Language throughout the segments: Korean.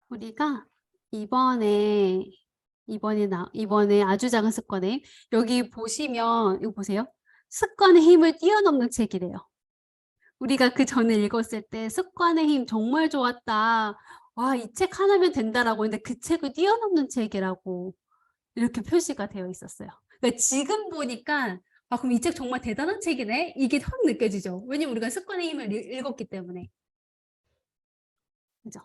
우리가 이번에 아주 작은 습관에 여기 보시면 이거 보세요. 습관의 힘을 뛰어넘는 책이래요. 우리가 그 전에 읽었을 때 습관의 힘 정말 좋았다. 와, 이 책 하나면 된다라고 했는데 그 책을 뛰어넘는 책이라고 이렇게 표시가 되어 있었어요. 그러니까 지금 보니까 아, 그럼 이 책 정말 대단한 책이네? 이게 확 느껴지죠. 왜냐면 우리가 습관의 힘을 읽었기 때문에. 그죠?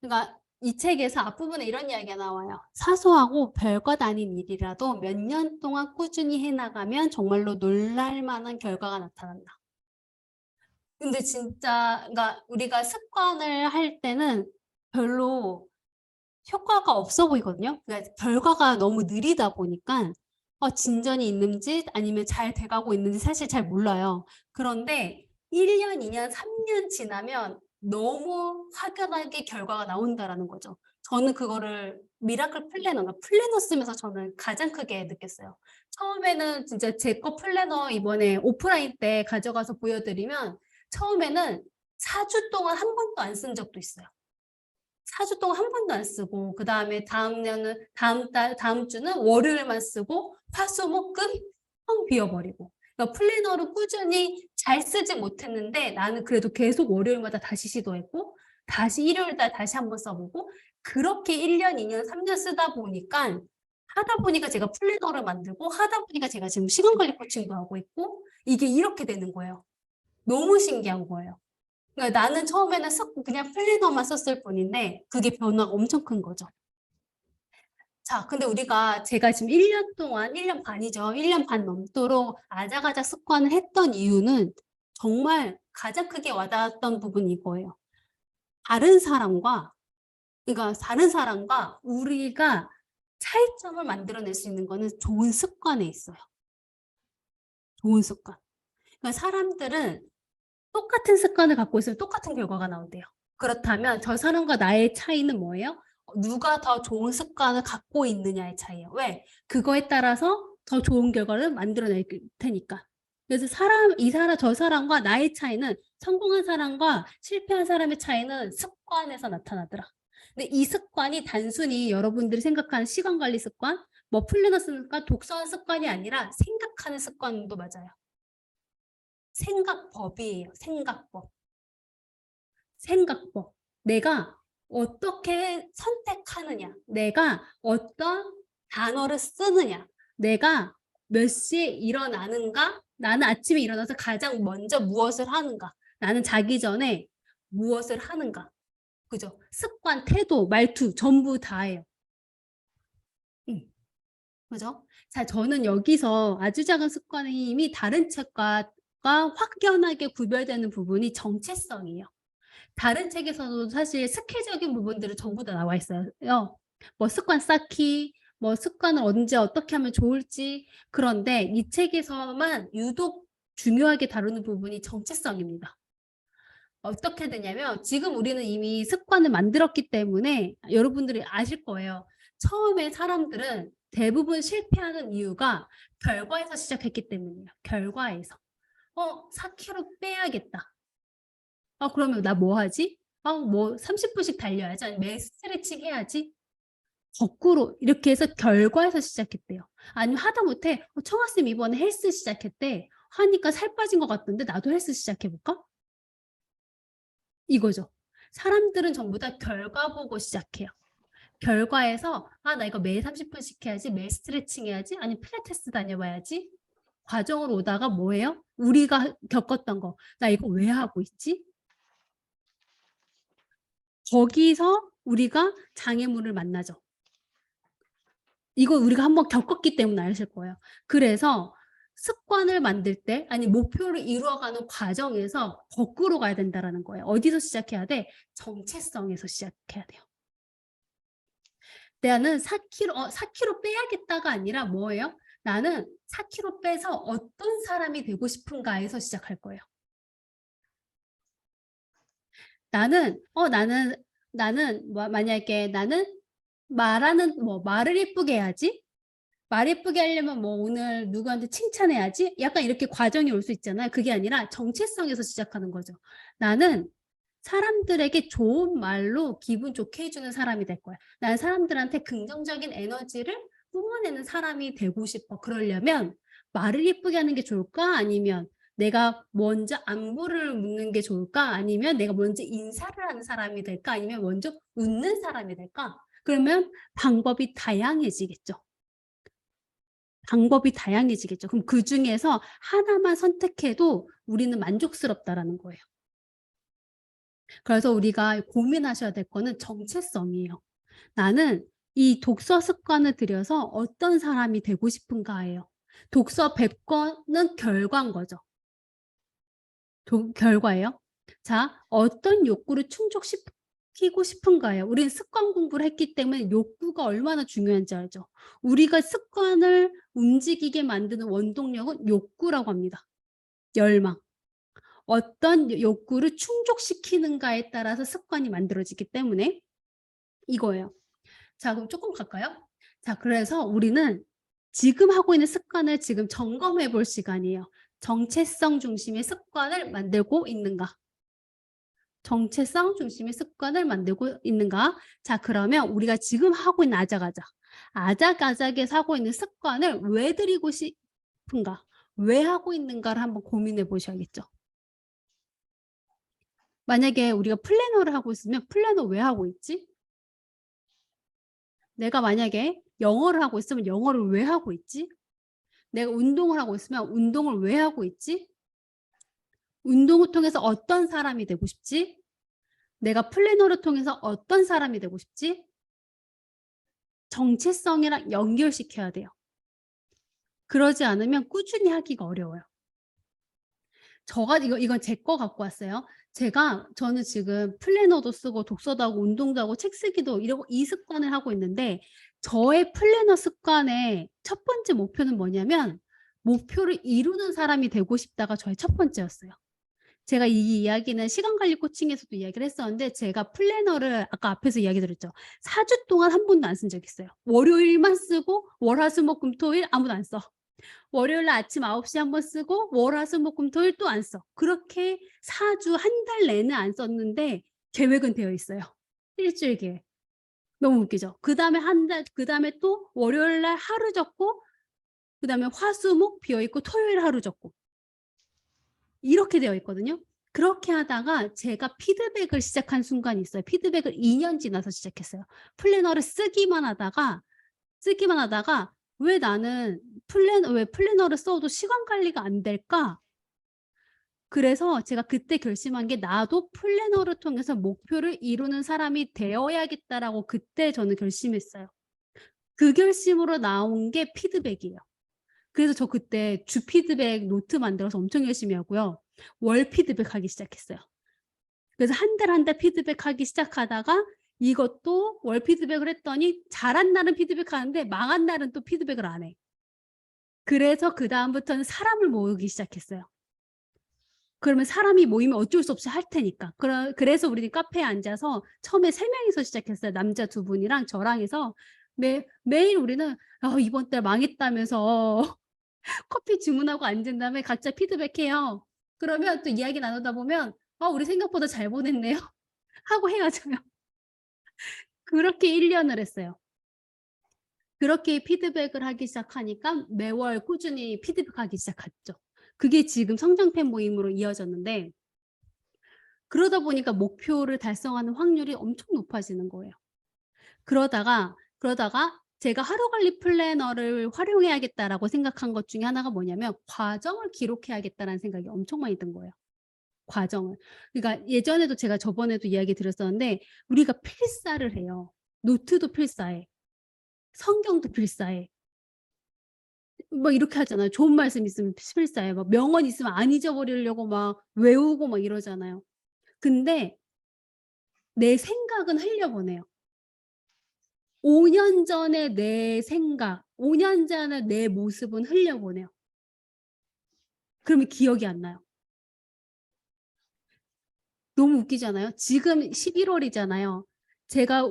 그러니까 이 책에서 앞부분에 이런 이야기가 나와요. 사소하고 별것 아닌 일이라도 몇 년 동안 꾸준히 해나가면 정말로 놀랄 만한 결과가 나타난다. 근데 진짜 그러니까 우리가 습관을 할 때는 별로 효과가 없어 보이거든요. 그러니까 결과가 너무 느리다 보니까 진전이 있는지 아니면 잘 돼가고 있는지 사실 잘 몰라요. 그런데 1년, 2년, 3년 지나면 너무 확연하게 결과가 나온다라는 거죠. 저는 그거를 미라클 플래너 쓰면서 저는 가장 크게 느꼈어요. 처음에는 진짜 제 거 플래너 이번에 오프라인 때 가져가서 보여드리면 처음에는 4주 동안 한 번도 안 쓴 적도 있어요. 4주 동안 한 번도 안 쓰고 그 다음에 다음 주는 월요일만 쓰고 화수목금 텅 비워버리고 그러니까 플래너를 꾸준히 잘 쓰지 못했는데 나는 그래도 계속 월요일마다 다시 시도했고 다시 일요일날 다시 한번 써보고 그렇게 1년, 2년, 3년 쓰다 보니까 하다 보니까 제가 플래너를 만들고 하다 보니까 제가 지금 시간관리 코칭도 하고 있고 이게 이렇게 되는 거예요. 너무 신기한 거예요. 그러니까 나는 처음에는 그냥 플래너만 썼을 뿐인데 그게 변화가 엄청 큰 거죠. 자, 근데 제가 지금 1년 동안, 1년 반이죠. 1년 반 넘도록 아작아작 습관을 했던 이유는 정말 가장 크게 와닿았던 부분이 이거예요. 그러니까 다른 사람과 우리가 차이점을 만들어낼 수 있는 거는 좋은 습관에 있어요. 좋은 습관. 그러니까 사람들은 똑같은 습관을 갖고 있으면 똑같은 결과가 나온대요. 그렇다면 저 사람과 나의 차이는 뭐예요? 누가 더 좋은 습관을 갖고 있느냐의 차이예요. 왜? 그거에 따라서 더 좋은 결과를 만들어낼 테니까. 그래서 저 사람과 나의 차이는 성공한 사람과 실패한 사람의 차이는 습관에서 나타나더라. 근데 이 습관이 단순히 여러분들이 생각하는 시간 관리 습관, 뭐 플래너 쓰는 습관, 독서하는 습관이 아니라 생각하는 습관도 맞아요. 생각법이에요. 생각법. 내가 어떻게 선택하느냐. 내가 어떤 단어를 쓰느냐. 내가 몇 시에 일어나는가? 나는 아침에 일어나서 가장 먼저 무엇을 하는가? 나는 자기 전에 무엇을 하는가? 그죠? 습관, 태도, 말투 전부 다예요. 그죠? 자, 저는 여기서 아주 작은 습관의 힘이 다른 책과 확연하게 구별되는 부분이 정체성이에요. 다른 책에서도 사실 스킬적인 부분들은 전부 다 나와 있어요. 뭐 습관 쌓기, 뭐 습관을 언제 어떻게 하면 좋을지. 그런데 이 책에서만 유독 중요하게 다루는 부분이 정체성입니다. 어떻게 되냐면 지금 우리는 이미 습관을 만들었기 때문에 여러분들이 아실 거예요. 처음에 사람들은 대부분 실패하는 이유가 결과에서 시작했기 때문이에요. 결과에서. 4kg 빼야겠다. 그러면 나 뭐 하지? 뭐 30분씩 달려야지. 아니면 매일 스트레칭 해야지. 거꾸로 이렇게 해서 결과에서 시작했대요. 아니면 하다못해 청아쌤 이번에 헬스 시작했대. 하니까 살 빠진 것 같던데 나도 헬스 시작해볼까? 이거죠. 사람들은 전부 다 결과 보고 시작해요. 결과에서 나 이거 매일 30분씩 해야지. 매일 스트레칭 해야지. 아니 필라테스 다녀봐야지. 과정으로 오다가 뭐예요? 우리가 겪었던 거. 나 이거 왜 하고 있지? 거기서 우리가 장애물을 만나죠. 이거 우리가 한번 겪었기 때문에 아실 거예요. 그래서 습관을 만들 때 아니 목표를 이루어가는 과정에서 거꾸로 가야 된다는 거예요. 어디서 시작해야 돼? 정체성에서 시작해야 돼요. 나는 4kg 빼야겠다가 아니라 뭐예요? 나는 4kg 빼서 어떤 사람이 되고 싶은가에서 시작할 거예요. 만약에 나는 말을 예쁘게 해야지. 말 예쁘게 하려면 뭐 오늘 누구한테 칭찬해야지. 약간 이렇게 과정이 올 수 있잖아요. 그게 아니라 정체성에서 시작하는 거죠. 나는 사람들에게 좋은 말로 기분 좋게 해주는 사람이 될 거야. 난 사람들한테 긍정적인 에너지를 뿜어내는 사람이 되고 싶어. 그러려면 말을 예쁘게 하는 게 좋을까? 아니면 내가 먼저 안부를 묻는 게 좋을까? 아니면 내가 먼저 인사를 하는 사람이 될까? 아니면 먼저 웃는 사람이 될까? 그러면 방법이 다양해지겠죠. 방법이 다양해지겠죠. 그럼 그 중에서 하나만 선택해도 우리는 만족스럽다라는 거예요. 그래서 우리가 고민하셔야 될 거는 정체성이에요. 나는 이 독서 습관을 들여서 어떤 사람이 되고 싶은가예요. 독서 100권은 결과인 거죠. 결과예요. 자, 어떤 욕구를 충족시키고 싶은가요? 우리는 습관 공부를 했기 때문에 욕구가 얼마나 중요한지 알죠. 우리가 습관을 움직이게 만드는 원동력은 욕구라고 합니다. 열망. 어떤 욕구를 충족시키는가에 따라서 습관이 만들어지기 때문에 이거예요. 자, 그럼 조금 갈까요? 자, 그래서 우리는 지금 하고 있는 습관을 지금 점검해 볼 시간이에요. 정체성 중심의 습관을 만들고 있는가? 정체성 중심의 습관을 만들고 있는가? 자, 그러면 우리가 지금 하고 있는 아작아작. 아작아작에서 하고 있는 습관을 왜 들이고 싶은가? 왜 하고 있는가를 한번 고민해 보셔야겠죠. 만약에 우리가 플래너를 하고 있으면 플래너 왜 하고 있지? 내가 만약에 영어를 하고 있으면 영어를 왜 하고 있지? 내가 운동을 하고 있으면 운동을 왜 하고 있지? 운동을 통해서 어떤 사람이 되고 싶지? 내가 플래너를 통해서 어떤 사람이 되고 싶지? 정체성이랑 연결시켜야 돼요. 그러지 않으면 꾸준히 하기가 어려워요. 이건 제 거 갖고 왔어요. 저는 지금 플래너도 쓰고 독서도 하고 운동도 하고 책 쓰기도 이러고 이 습관을 하고 있는데 저의 플래너 습관의 첫 번째 목표는 뭐냐면 목표를 이루는 사람이 되고 싶다가 저의 첫 번째였어요. 제가 이 이야기는 시간관리 코칭에서도 이야기를 했었는데 제가 플래너를 아까 앞에서 이야기 드렸죠. 4주 동안 한 번도 안 쓴 적 있어요. 월요일만 쓰고 월화수목금토일 아무도 안 써. 월요일 날 아침 9시에 한 번 쓰고 월화수목금토일 또 안 써. 그렇게 4주 한 달 내내 안 썼는데 계획은 되어 있어요. 일주일 계획. 너무 웃기죠. 그다음에 또 월요일 날 하루 적고 그다음에 화수목 비어 있고 토요일 하루 적고 이렇게 되어 있거든요. 그렇게 하다가 제가 피드백을 시작한 순간이 있어요. 피드백을 2년 지나서 시작했어요. 플래너를 쓰기만 하다가 왜 나는 왜 플래너를 써도 시간 관리가 안 될까? 그래서 제가 그때 결심한 게 나도 플래너를 통해서 목표를 이루는 사람이 되어야겠다라고 그때 저는 결심했어요. 그 결심으로 나온 게 피드백이에요. 그래서 저 그때 주 피드백 노트 만들어서 엄청 열심히 하고요. 월 피드백 하기 시작했어요. 그래서 한 달 한 달 피드백 하기 시작하다가 이것도 월 피드백을 했더니 잘한 날은 피드백 하는데 망한 날은 또 피드백을 안 해. 그래서 그다음부터는 사람을 모으기 시작했어요. 그러면 사람이 모이면 어쩔 수 없이 할 테니까. 그래서 우리 카페에 앉아서 처음에 3명이서 시작했어요. 남자 2분이랑 저랑 해서 매일 우리는 이번 달 망했다면서 커피 주문하고 앉은 다음에 각자 피드백해요. 그러면 또 이야기 나누다 보면 우리 생각보다 잘 보냈네요. 하고 헤어져요. 그렇게 1년을 했어요. 그렇게 피드백을 하기 시작하니까 매월 꾸준히 피드백하기 시작했죠. 그게 지금 성장팬 모임으로 이어졌는데 그러다 보니까 목표를 달성하는 확률이 엄청 높아지는 거예요. 그러다가 제가 하루관리 플래너를 활용해야겠다라고 생각한 것 중에 하나가 뭐냐면 과정을 기록해야겠다는 생각이 엄청 많이 든 거예요. 과정을. 그러니까 예전에도 제가 저번에도 이야기 드렸었는데 우리가 필사를 해요. 노트도 필사해. 성경도 필사해. 막 이렇게 하잖아요. 좋은 말씀 있으면 필사해. 막 명언 있으면 안 잊어버리려고 막 외우고 막 이러잖아요. 근데 내 생각은 흘려보내요. 5년 전에 내 생각, 5년 전에 내 모습은 흘려보내요. 그러면 기억이 안 나요. 너무 웃기잖아요. 지금 11월이잖아요.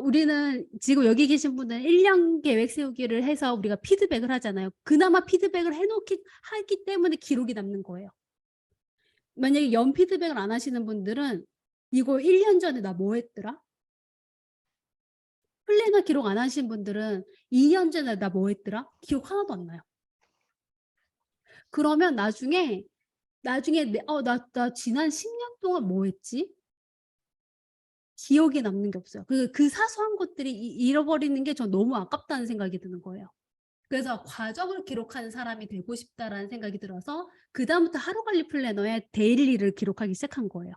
우리는 지금 여기 계신 분들은 1년 계획 세우기를 해서 우리가 피드백을 하잖아요. 그나마 피드백을 하기 때문에 기록이 남는 거예요. 만약에 연 피드백을 안 하시는 분들은 이거 1년 전에 나 뭐 했더라? 플래너 기록 안 하신 분들은 2년 전에 나 뭐 했더라? 기억 하나도 안 나요. 그러면 나중에 나 지난 10년 동안 뭐 했지? 기억에 남는 게 없어요. 그 사소한 것들이 잃어버리는 게 전 너무 아깝다는 생각이 드는 거예요. 그래서 과정을 기록하는 사람이 되고 싶다라는 생각이 들어서 그다음부터 하루 관리 플래너에 데일리를 기록하기 시작한 거예요.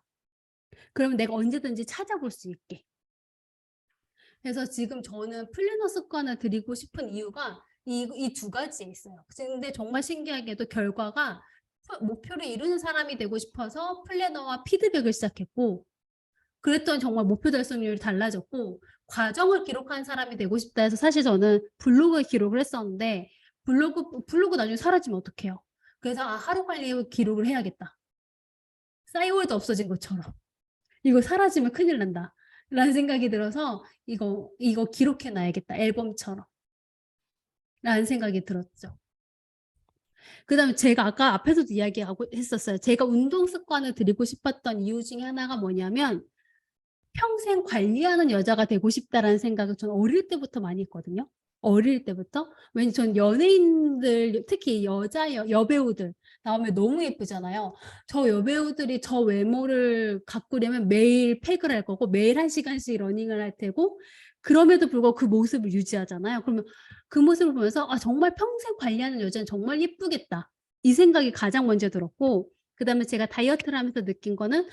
그러면 내가 언제든지 찾아볼 수 있게. 그래서 지금 저는 플래너 습관을 드리고 싶은 이유가 이 두 가지에 있어요. 근데 정말 신기하게도 결과가 목표를 이루는 사람이 되고 싶어서 플래너와 피드백을 시작했고, 그랬더니 정말 목표 달성률이 달라졌고, 과정을 기록한 사람이 되고 싶다 해서 사실 저는 블로그에 기록을 했었는데 블로그 나중에 사라지면 어떡해요? 그래서 하루 관리 기록을 해야겠다. 싸이월드 없어진 것처럼 이거 사라지면 큰일 난다 라는 생각이 들어서 이거 기록해 놔야겠다, 앨범처럼 라는 생각이 들었죠. 그다음에 제가 아까 앞에서도 이야기하고 했었어요. 제가 운동 습관을 드리고 싶었던 이유 중에 하나가 뭐냐면 평생 관리하는 여자가 되고 싶다라는 생각을 저는 어릴 때부터 많이 했거든요. 어릴 때부터. 왜냐면 전 연예인들, 특히 여배우들 나오면 너무 예쁘잖아요. 저 여배우들이 저 외모를 가꾸려면 매일 팩을 할 거고 매일 1시간씩 러닝을 할 테고, 그럼에도 불구하고 그 모습을 유지하잖아요. 그러면 그 모습을 보면서 정말 평생 관리하는 여자는 정말 예쁘겠다, 이 생각이 가장 먼저 들었고, 그다음에 제가 다이어트를 하면서 느낀 거는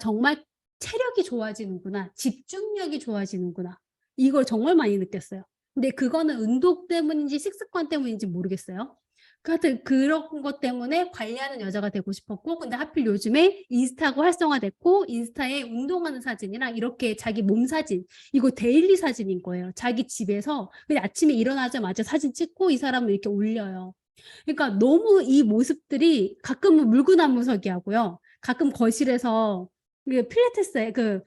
정말 체력이 좋아지는구나, 집중력이 좋아지는구나, 이걸 정말 많이 느꼈어요. 근데 그거는 운동 때문인지 식습관 때문인지 모르겠어요. 하여튼 그런 것 때문에 관리하는 여자가 되고 싶었고, 근데 하필 요즘에 인스타가 활성화됐고 인스타에 운동하는 사진이랑 이렇게 자기 몸 사진, 이거 데일리 사진인 거예요. 자기 집에서 그냥 아침에 일어나자마자 사진 찍고 이 사람을 이렇게 올려요. 그러니까 너무 이 모습들이 가끔은 물구나무서기 하고요. 가끔 거실에서 필라테스에 그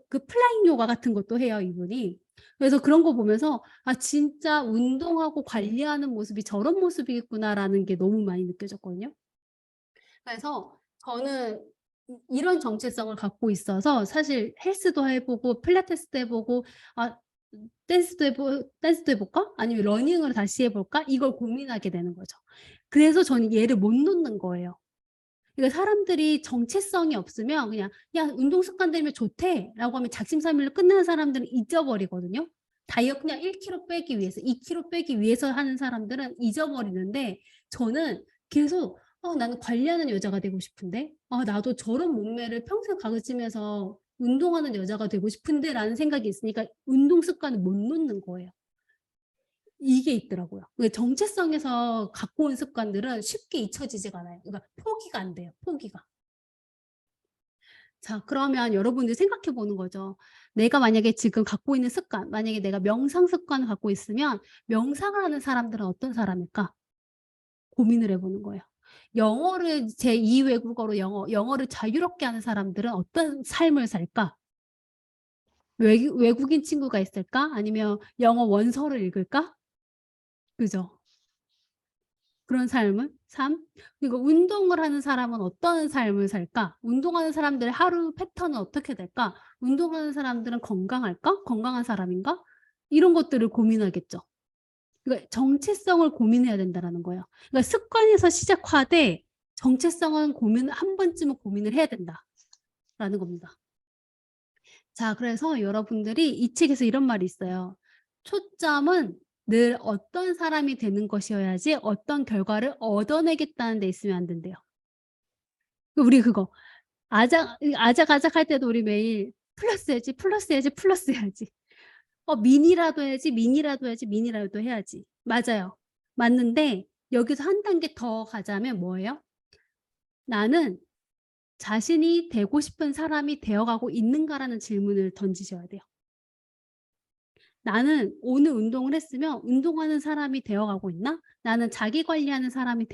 플라잉 요가 같은 것도 해요, 이분이. 그래서 그런 거 보면서 진짜 운동하고 관리하는 모습이 저런 모습이겠구나라는 게 너무 많이 느껴졌거든요. 그래서 저는 이런 정체성을 갖고 있어서 사실 헬스도 해보고 필라테스도 해보고 댄스도 해볼까? 아니면 러닝을 다시 해볼까? 이걸 고민하게 되는 거죠. 그래서 저는 얘를 못 놓는 거예요. 그러니까 사람들이 정체성이 없으면 그냥 야, 운동 습관 들이면 좋대 라고 하면 작심삼일로 끝나는 사람들은 잊어버리거든요. 다이어트 그냥 1kg 빼기 위해서 2kg 빼기 위해서 하는 사람들은 잊어버리는데, 저는 계속 나는 관리하는 여자가 되고 싶은데, 나도 저런 몸매를 평생 가지면서 운동하는 여자가 되고 싶은데 라는 생각이 있으니까 운동 습관을 못 놓는 거예요. 이게 있더라고요. 정체성에서 갖고 온 습관들은 쉽게 잊혀지지가 않아요. 그러니까 포기가 안 돼요. 포기가. 자, 그러면 여러분들 생각해 보는 거죠. 내가 만약에 지금 갖고 있는 습관, 만약에 내가 명상 습관을 갖고 있으면 명상을 하는 사람들은 어떤 사람일까? 고민을 해보는 거예요. 영어를 제2 외국어로 영어를 자유롭게 하는 사람들은 어떤 삶을 살까? 외국인 친구가 있을까? 아니면 영어 원서를 읽을까? 그죠? 그런 삶? 그리고 운동을 하는 사람은 어떤 삶을 살까? 운동하는 사람들의 하루 패턴은 어떻게 될까? 운동하는 사람들은 건강할까? 건강한 사람인가? 이런 것들을 고민하겠죠. 그러니까 정체성을 고민해야 된다는 거예요. 그러니까 습관에서 시작하되 정체성은 한 번쯤은 고민을 해야 된다라는 겁니다. 자, 그래서 여러분들이 이 책에서 이런 말이 있어요. 초점은 늘 어떤 사람이 되는 것이어야지 어떤 결과를 얻어내겠다는 데 있으면 안 된대요. 우리 그거 아작아작 할 때도 우리 매일 플러스 해야지, 플러스 해야지, 플러스 해야지. 미니라도 해야지, 미니라도 해야지, 미니라도 해야지. 맞아요. 맞는데 여기서 한 단계 더 가자면 뭐예요? 나는 자신이 되고 싶은 사람이 되어가고 있는가라는 질문을 던지셔야 돼요. 나는 오늘 운동을 했으면 운동하는 사람이 되어가고 있나? 나는 자기 관리하는 사람이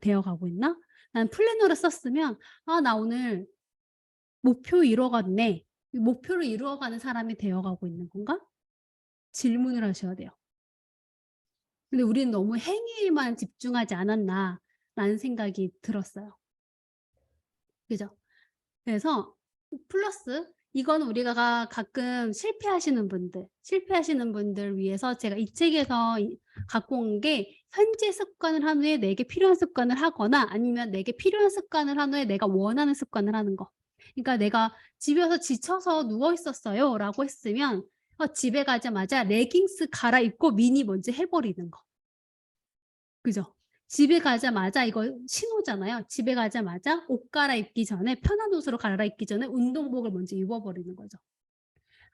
되어가고 있나? 나는 플래너를 썼으면 나 오늘 목표 이루어갔네. 목표를 이루어가는 사람이 되어가고 있는 건가? 질문을 하셔야 돼요. 근데 우리는 너무 행위에만 집중하지 않았나 라는 생각이 들었어요. 그죠? 그래서 플러스 이건 우리가 가끔 실패하시는 분들 위해서 제가 이 책에서 갖고 온 게 현재 습관을 한 후에 내게 필요한 습관을 하거나 아니면 내게 필요한 습관을 한 후에 내가 원하는 습관을 하는 거. 그러니까 내가 집에서 지쳐서 누워 있었어요 라고 했으면 집에 가자마자 레깅스 갈아입고 미니 먼저 해버리는 거. 그죠? 집에 가자마자 이거 신호잖아요. 집에 가자마자 옷 갈아입기 전에 편한 옷으로 갈아입기 전에 운동복을 먼저 입어버리는 거죠.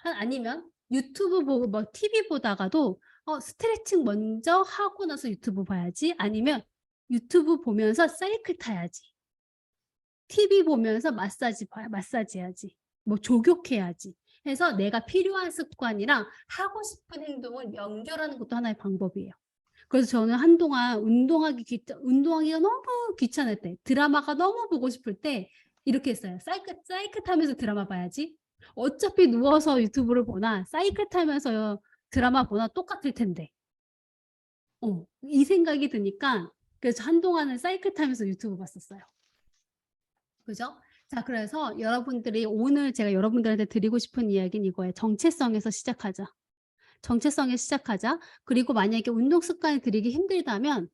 아니면 유튜브 보고 뭐 TV 보다가도 스트레칭 먼저 하고 나서 유튜브 봐야지. 아니면 유튜브 보면서 사이클 타야지. TV 보면서 마사지 해야지. 뭐 조격해야지. 해서 내가 필요한 습관이랑 하고 싶은 행동을 연결하는 것도 하나의 방법이에요. 그래서 저는 한동안 운동하기가 너무 귀찮을 때, 드라마가 너무 보고 싶을 때 이렇게 했어요. 사이클 타면서 드라마 봐야지. 어차피 누워서 유튜브를 보나 사이클 타면서 드라마 보나 똑같을 텐데. 이 생각이 드니까 그래서 한동안은 사이클 타면서 유튜브 봤었어요. 그죠? 자, 그래서 여러분들이 오늘 제가 여러분들한테 드리고 싶은 이야기는 이거예요. 정체성에서 시작하자. 정체성에 시작하자. 그리고 만약에 운동 습관을 들이기 힘들다면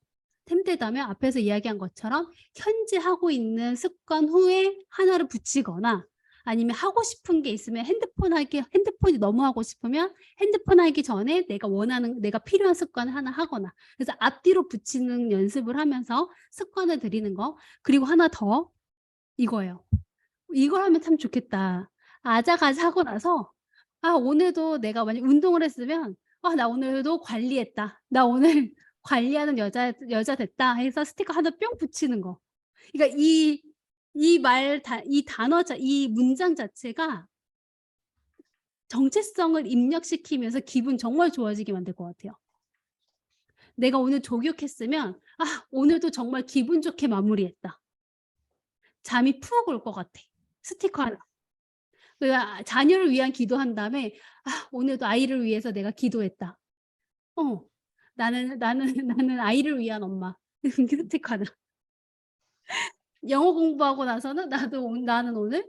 앞에서 이야기한 것처럼 현재 하고 있는 습관 후에 하나를 붙이거나 아니면 하고 싶은 게 있으면 핸드폰이 너무 하고 싶으면 핸드폰 하기 전에 내가 필요한 습관을 하나 하거나 그래서 앞뒤로 붙이는 연습을 하면서 습관을 들이는 거. 그리고 하나 더 이거예요. 이걸 하면 참 좋겠다. 아자가자 하고 나서 오늘도 내가 만약 운동을 했으면 나 오늘도 관리했다. 나 오늘 관리하는 여자 됐다 해서 스티커 하나 뿅 붙이는 거. 그러니까 이 문장 자체가 정체성을 입력시키면서 기분 정말 좋아지게 만들 것 같아요. 내가 오늘 조격했으면 오늘도 정말 기분 좋게 마무리했다. 잠이 푹 올 것 같아. 스티커 하나. 자녀를 위한 기도한 다음에 오늘도 아이를 위해서 내가 기도했다. 나는 아이를 위한 엄마. 스티커 하나. 영어 공부하고 나서는 나는 오늘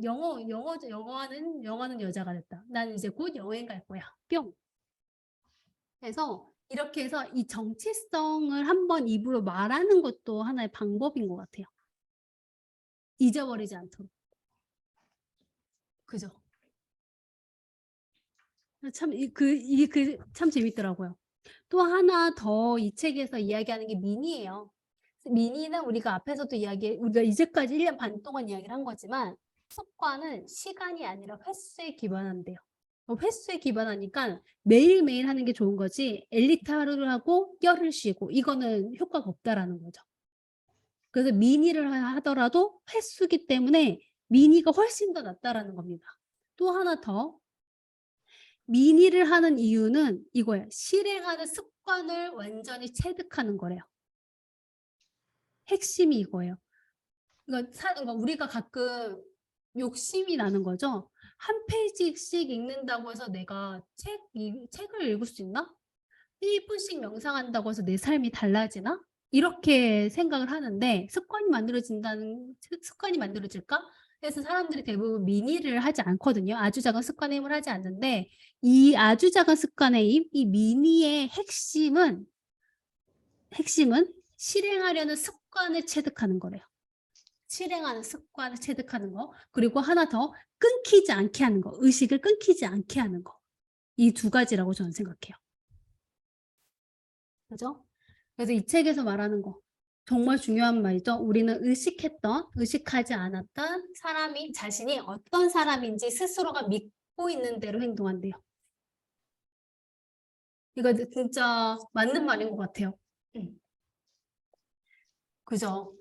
영어하는 여자가 됐다. 나는 이제 곧 여행 갈 거야. 뿅. 그래서 이렇게 해서 이 정체성을 한번 입으로 말하는 것도 하나의 방법인 것 같아요. 잊어버리지 않도록. 그죠? 참 재밌더라고요. 또 하나 더 이 책에서 이야기하는 게 미니예요. 미니는 우리가 앞에서도 우리가 이제까지 1년 반 동안 이야기를 한 거지만 습관은 시간이 아니라 횟수에 기반한대요. 횟수에 기반하니까 매일매일 하는 게 좋은 거지 엘리트 하루를 하고 열흘 쉬고 이거는 효과가 없다라는 거죠. 그래서 미니를 하더라도 횟수기 때문에 미니가 훨씬 더 낫다라는 겁니다. 또 하나 더 미니를 하는 이유는 이거예요. 실행하는 습관을 완전히 체득하는 거래요. 핵심이 이거예요. 그러니까 우리가 가끔 욕심이 나는 거죠. 한 페이지씩 읽는다고 해서 내가 책을 읽을 수 있나? 1분씩 명상한다고 해서 내 삶이 달라지나? 이렇게 생각을 하는데 습관이 만들어질까? 그래서 사람들이 대부분 미니를 하지 않거든요. 아주 작은 습관의 힘을 하지 않는데 이 아주 작은 습관의 힘, 이 미니의 핵심은 실행하려는 습관을 체득하는 거래요. 실행하는 습관을 체득하는 거. 그리고 하나 더 끊기지 않게 하는 거. 의식을 끊기지 않게 하는 거. 이 두 가지라고 저는 생각해요. 그죠? 그래서 이 책에서 말하는 거 정말 중요한 말이죠. 우리는 의식하지 않았던 자신이 어떤 사람인지 스스로가 믿고 있는 대로 행동한대요. 이거 진짜 맞는 말인 것 같아요. 그죠?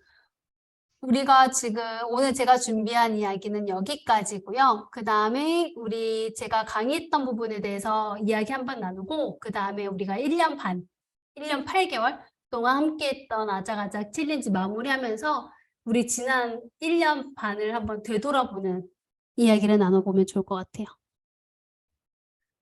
우리가 지금 오늘 제가 준비한 이야기는 여기까지고요. 그 다음에 제가 강의했던 부분에 대해서 이야기 한번 나누고 그 다음에 우리가 1년 8개월 동안 함께했던 아작아작 챌린지 마무리하면서 우리 지난 1년 반을 한번 되돌아보는 이야기를 나눠보면 좋을 것 같아요.